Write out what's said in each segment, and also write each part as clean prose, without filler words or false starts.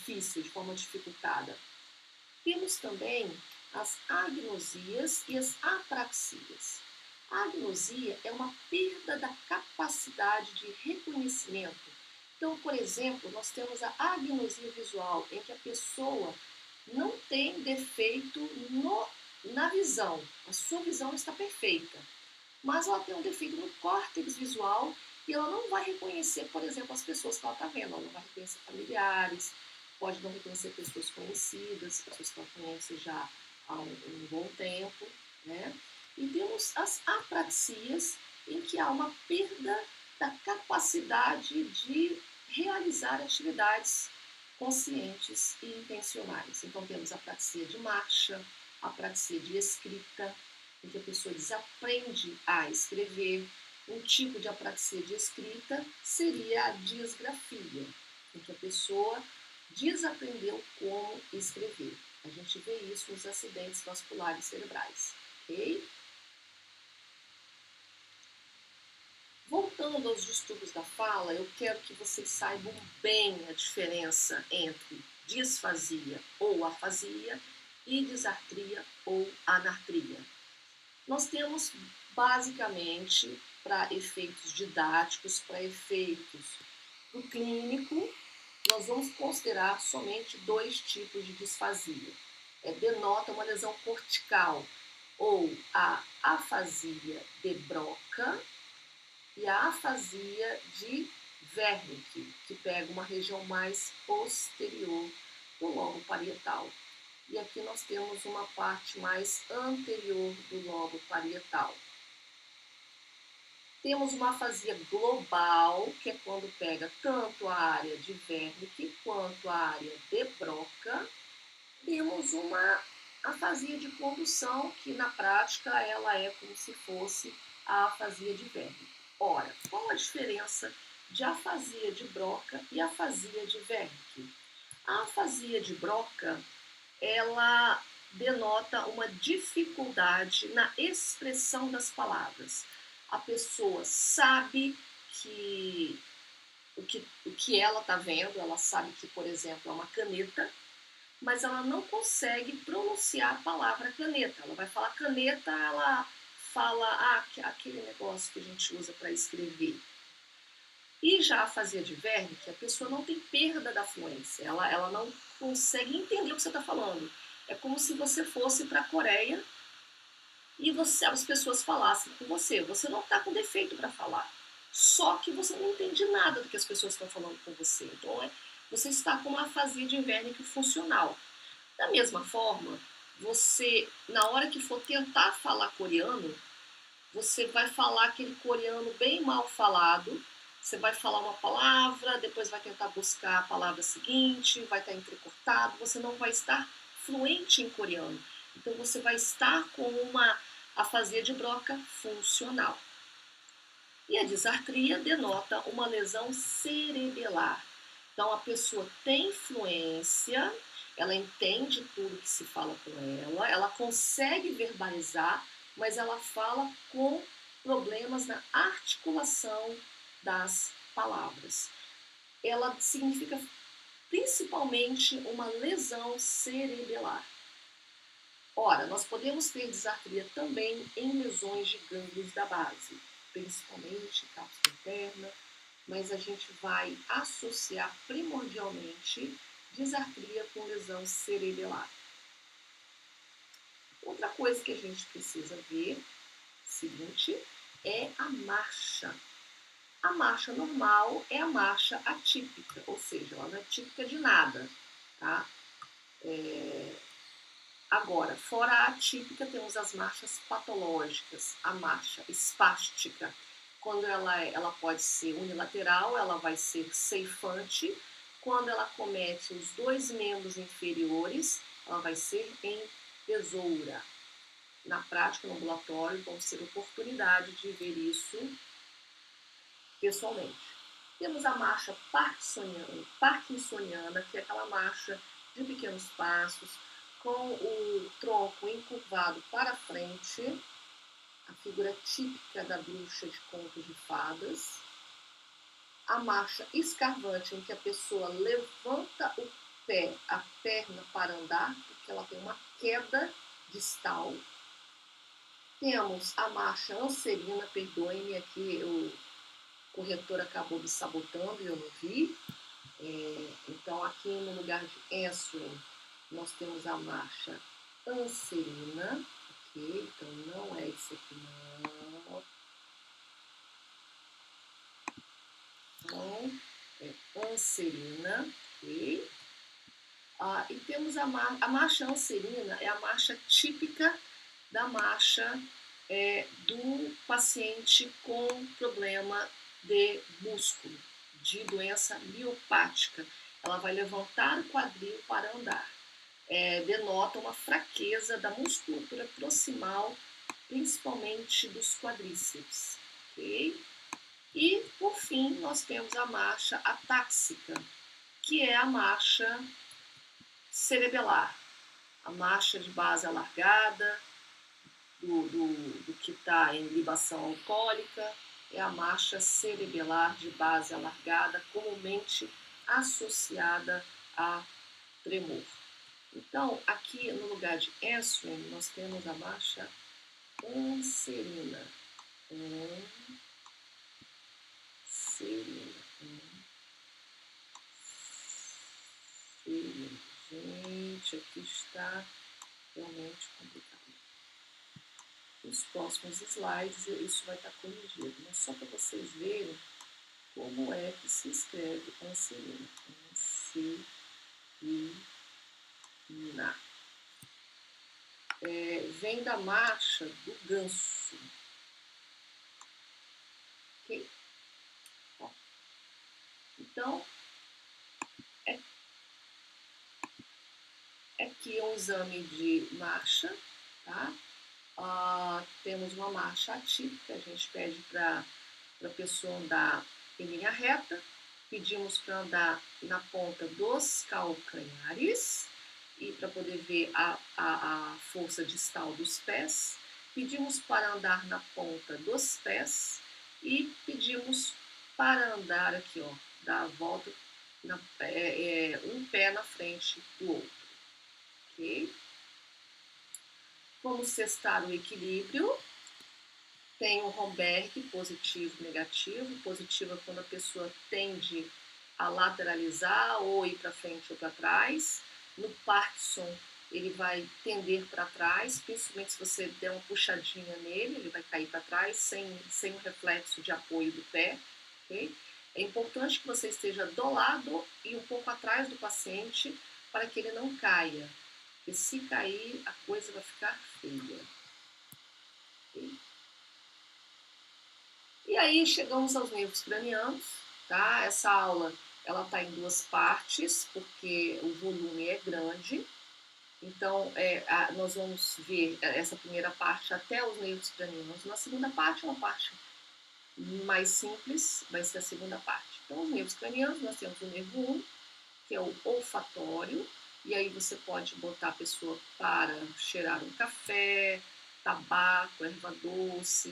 difícil, de forma dificultada. Temos também as agnosias e as apraxias. A agnosia é uma perda da capacidade de reconhecimento. Então, por exemplo, nós temos a agnosia visual, em que a pessoa não tem defeito na visão. A sua visão está perfeita, mas ela tem um defeito no córtex visual e ela não vai reconhecer, por exemplo, as pessoas que ela está vendo. Ela não vai reconhecer familiares, pode não reconhecer pessoas conhecidas, pessoas que ela conhece já há um bom tempo, né? E temos as apraxias, em que há uma perda da capacidade de realizar atividades conscientes e intencionais. Então temos a apraxia de marcha, a apraxia de escrita, em que a pessoa desaprende a escrever. Um tipo de apraxia de escrita seria a disgrafia, em que a pessoa desaprendeu como escrever. A gente vê isso nos acidentes vasculares cerebrais, ok? Voltando aos distúrbios da fala, eu quero que vocês saibam bem a diferença entre disfasia ou afasia e disartria ou anartria. Nós temos, basicamente, para efeitos didáticos, para efeitos do clínico, nós vamos considerar somente dois tipos de disfasia. Denota uma lesão cortical, ou a afasia de Broca e a afasia de Wernicke, que pega uma região mais posterior do lobo parietal. E aqui nós temos uma parte mais anterior do lobo parietal. Temos uma afasia global, que é quando pega tanto a área de Wernicke quanto a área de Broca. Temos uma afasia de condução, que na prática ela é como se fosse a afasia de Wernicke. Ora, qual a diferença de afasia de Broca e afasia de Wernicke? A afasia de Broca, ela denota uma dificuldade na expressão das palavras. A pessoa sabe o que ela está vendo, ela sabe que, por exemplo, é uma caneta, mas ela não consegue pronunciar a palavra caneta. Ela vai falar caneta, ela fala aquele negócio que a gente usa para escrever. E já a afasia de Wernicke, a pessoa não tem perda da fluência, ela não consegue entender o que você está falando. É como se você fosse para a Coreia e as pessoas falassem com você. Você não está com defeito para falar, só que você não entende nada do que as pessoas estão falando com você. Então, você está com uma afasia de Wernicke funcional. Da mesma forma, você, na hora que for tentar falar coreano, você vai falar aquele coreano bem mal falado. Você vai falar uma palavra, depois vai tentar buscar a palavra seguinte, vai estar entrecortado, você não vai estar fluente em coreano. Então você vai estar com uma afasia de Broca funcional. E a disartria denota uma lesão cerebelar. Então a pessoa tem fluência, ela entende tudo que se fala com ela consegue verbalizar, mas ela fala com problemas na articulação das palavras. Ela significa principalmente uma lesão cerebelar. Ora, nós podemos ter disartria também em lesões de gânglios da base, principalmente cápsula interna, mas a gente vai associar primordialmente disartria com lesão cerebelar. Outra coisa que a gente precisa ver, seguinte, é a marcha. A marcha normal é a marcha atípica, ou seja, ela não é típica de nada, tá? Agora, fora a atípica, temos as marchas patológicas, a marcha espástica. Quando ela pode ser unilateral, ela vai ser ceifante. Quando ela comete os dois membros inferiores, ela vai ser em tesoura. Na prática, no ambulatório, vamos ter oportunidade de ver isso pessoalmente. Temos a marcha parkinsoniana, que é aquela marcha de pequenos passos, com o tronco encurvado para frente, a figura típica da bruxa de contos de fadas. A marcha escarvante, em que a pessoa levanta o pé pé, a perna para andar, porque ela tem uma queda distal. Temos a marcha anserina, perdoe-me aqui, o corretor acabou me sabotando e eu não vi. Então, aqui no lugar de answering, nós temos a marcha anserina, ok? Então, não é isso aqui, não. Não, é anserina, ok? E temos a marcha anserina, é a marcha típica da marcha do paciente com problema de músculo, de doença miopática. Ela vai levantar o quadril para andar. Denota uma fraqueza da musculatura proximal, principalmente dos quadríceps. Okay? E, por fim, nós temos a marcha atáxica, que é a marcha cerebelar, a marcha de base alargada, do que está em libação alcoólica, é a marcha cerebelar de base alargada, comumente associada a tremor. Então, aqui no lugar de answering, nós temos a marcha anserina. Anserina. Gente, aqui está realmente complicado. Nos próximos slides isso vai estar corrigido, mas só para vocês verem como é que se escreve anserina. Anserina. Vem da marcha do ganso. Ok? Bom, então, aqui é um exame de marcha, tá? Temos uma marcha atípica, a gente pede para a pessoa andar em linha reta, pedimos para andar na ponta dos calcanhares e para poder ver a força distal dos pés, pedimos para andar na ponta dos pés e pedimos para andar aqui, ó, dar a volta, um pé na frente do outro, ok? Vamos testar o equilíbrio. Tem o Romberg, positivo e negativo. Positivo é quando a pessoa tende a lateralizar ou ir para frente ou para trás. No Parkinson, ele vai tender para trás, principalmente se você der uma puxadinha nele, ele vai cair para trás sem um reflexo de apoio do pé. Okay? É importante que você esteja do lado e um pouco atrás do paciente para que ele não caia. Porque se cair, a coisa vai ficar feia. Okay? E aí chegamos aos nervos cranianos, tá? Essa aula ela está em duas partes, porque o volume é grande. Então, nós vamos ver essa primeira parte até os nervos cranianos. Na segunda parte, uma parte mais simples, vai ser a segunda parte. Então, os nervos cranianos, nós temos o nervo 1, que é o olfatório, e aí você pode botar a pessoa para cheirar um café, tabaco, erva doce.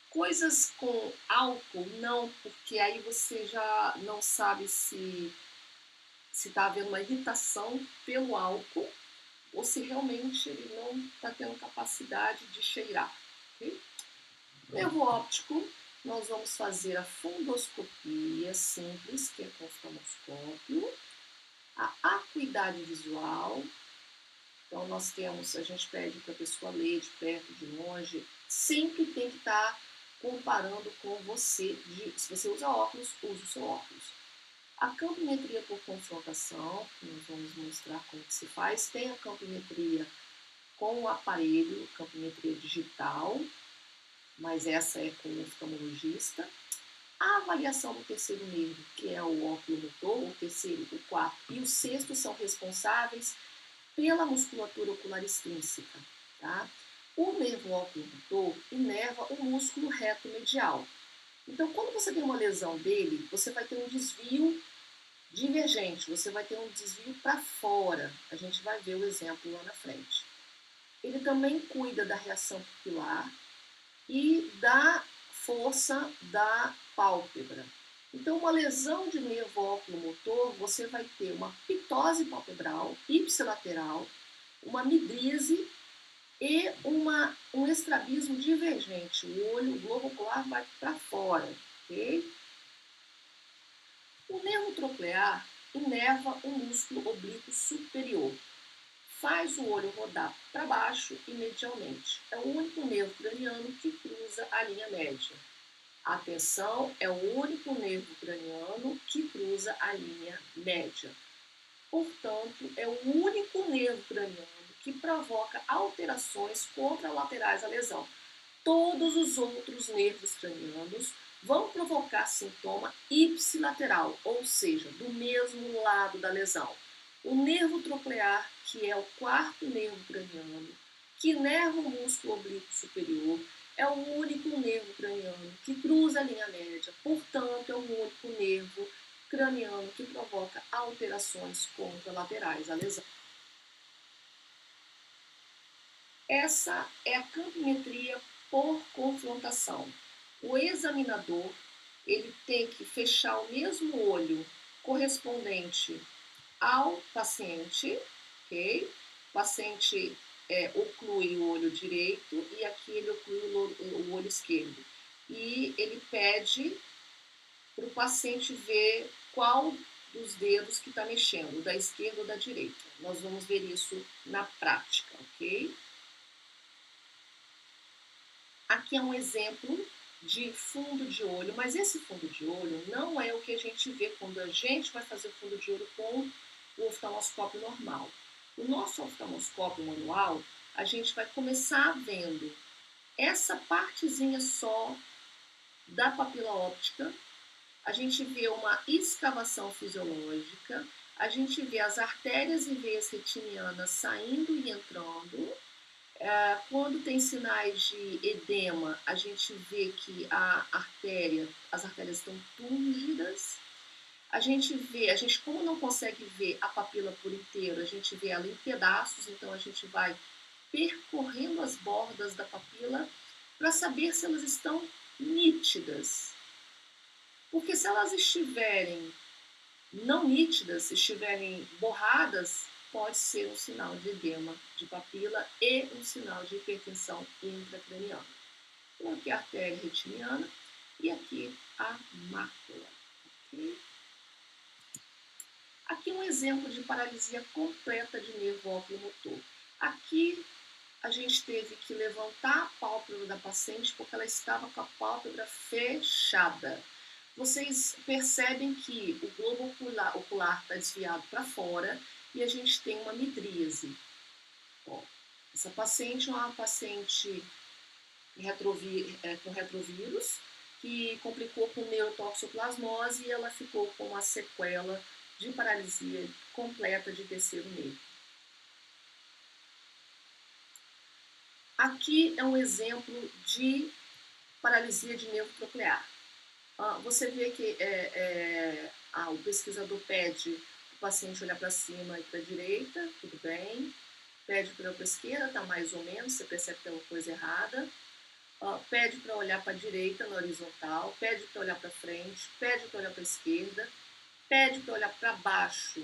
Coisas com álcool, não, porque aí você já não sabe se está havendo uma irritação pelo álcool ou se realmente ele não está tendo capacidade de cheirar. Okay? Nervo óptico, nós vamos fazer a fundoscopia simples, que é com oftalmoscópio, a acuidade visual. Então, a gente pede para a pessoa ler de perto, de longe, sempre tem que estar comparando com você. Se você usa óculos, use o seu óculos. A campimetria por confrontação, que nós vamos mostrar como que se faz. Tem a campimetria com o aparelho, campimetria digital, mas essa é com o oftalmologista. A avaliação do terceiro nervo, que é o oculomotor, o terceiro, o quarto e o sexto são responsáveis pela musculatura ocular extrínseca. Tá? O nervo oculomotor inerva o músculo reto medial. Então, quando você tem uma lesão dele, você vai ter um desvio divergente, você vai ter um desvio para fora. A gente vai ver o exemplo lá na frente. Ele também cuida da reação pupilar e da força da pálpebra. Então, uma lesão de nervo oculomotor, você vai ter uma ptose palpebral, ipsilateral, uma midríase e um estrabismo divergente. O globo ocular vai para fora, ok? O nervo troclear inerva o músculo oblíquo superior. Faz o olho rodar para baixo e medialmente. É o único nervo craniano que cruza a linha média. Atenção, é o único nervo craniano que cruza a linha média. Portanto, é o único nervo craniano que provoca alterações contralaterais à lesão. Todos os outros nervos cranianos vão provocar sintoma ipsilateral, ou seja, do mesmo lado da lesão. O nervo troclear, que é o quarto nervo craniano, que inerva o músculo oblíquo superior, é o único nervo craniano que cruza a linha média, portanto, é o único nervo craniano que provoca alterações contralaterais à lesão. Essa é a campimetria por confrontação. O examinador ele tem que fechar o mesmo olho correspondente ao paciente, ok? O paciente oclui o olho direito e aqui ele oclui o olho esquerdo. E ele pede para o paciente ver qual dos dedos que está mexendo, da esquerda ou da direita. Nós vamos ver isso na prática, ok? Aqui é um exemplo de fundo de olho, mas esse fundo de olho não é o que a gente vê quando a gente vai fazer o fundo de olho com o oftalmoscópio normal. O nosso oftalmoscópio manual, a gente vai começar vendo essa partezinha só da papila óptica, a gente vê uma escavação fisiológica, a gente vê as artérias e veias retinianas saindo e entrando. Quando tem sinais de edema, a gente vê que as artérias estão túrgidas. A gente como não consegue ver a papila por inteiro, a gente vê ela em pedaços, então a gente vai percorrendo as bordas da papila para saber se elas estão nítidas. Porque se elas estiverem não nítidas, se estiverem borradas, pode ser um sinal de edema de papila e um sinal de hipertensão intracraniana. Então, aqui a artéria retiniana e aqui a mácula. Okay? Aqui um exemplo de paralisia completa de nervo oculomotor. Aqui a gente teve que levantar a pálpebra da paciente porque ela estava com a pálpebra fechada. Vocês percebem que o globo ocular está desviado para fora e a gente tem uma midríase. Ó, essa paciente é uma paciente com retrovírus que complicou com neurotoxoplasmose e ela ficou com uma sequela de paralisia completa de terceiro nervo. Aqui é um exemplo de paralisia de nervo troclear. Você vê que o pesquisador pede o paciente olhar para cima e para a direita, tudo bem. Pede para olhar para a esquerda, está mais ou menos, você percebe que tem uma coisa errada. Pede para olhar para a direita na horizontal, pede para olhar para frente, pede para olhar para a esquerda, pede para olhar para baixo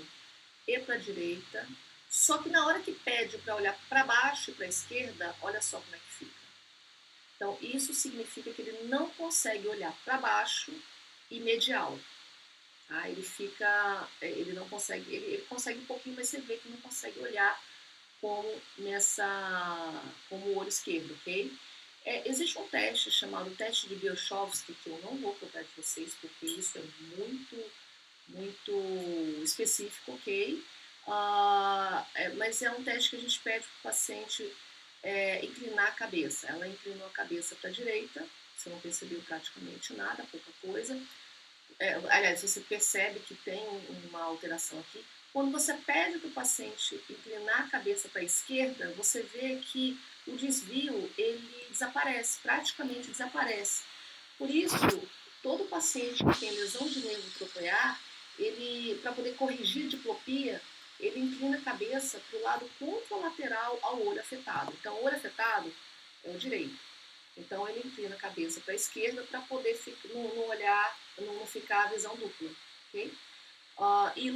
e para a direita. Só que na hora que pede para olhar para baixo e para a esquerda, olha só como é que fica. Então, isso significa que ele não consegue olhar para baixo e medial. Tá? Ele não consegue, ele consegue um pouquinho, mas você vê que não consegue olhar como o olho esquerdo, ok? Existe um teste chamado teste de Biochovsky, que eu não vou contar de vocês, porque isso é muito específico, ok? Mas é um teste que a gente pede para o paciente inclinar a cabeça. Ela inclinou a cabeça para a direita, você não percebeu praticamente nada, pouca coisa. Aliás, você percebe que tem uma alteração aqui. Quando você pede para o paciente inclinar a cabeça para a esquerda, você vê que o desvio ele desaparece, praticamente desaparece. Por isso, todo paciente que tem lesão de nervo troclear, para poder corrigir a diplopia, ele inclina a cabeça para o lado contralateral ao olho afetado. Então, o olho afetado é o direito. Então ele inclina a cabeça para a esquerda para poder não olhar, não ficar a visão dupla, ok? E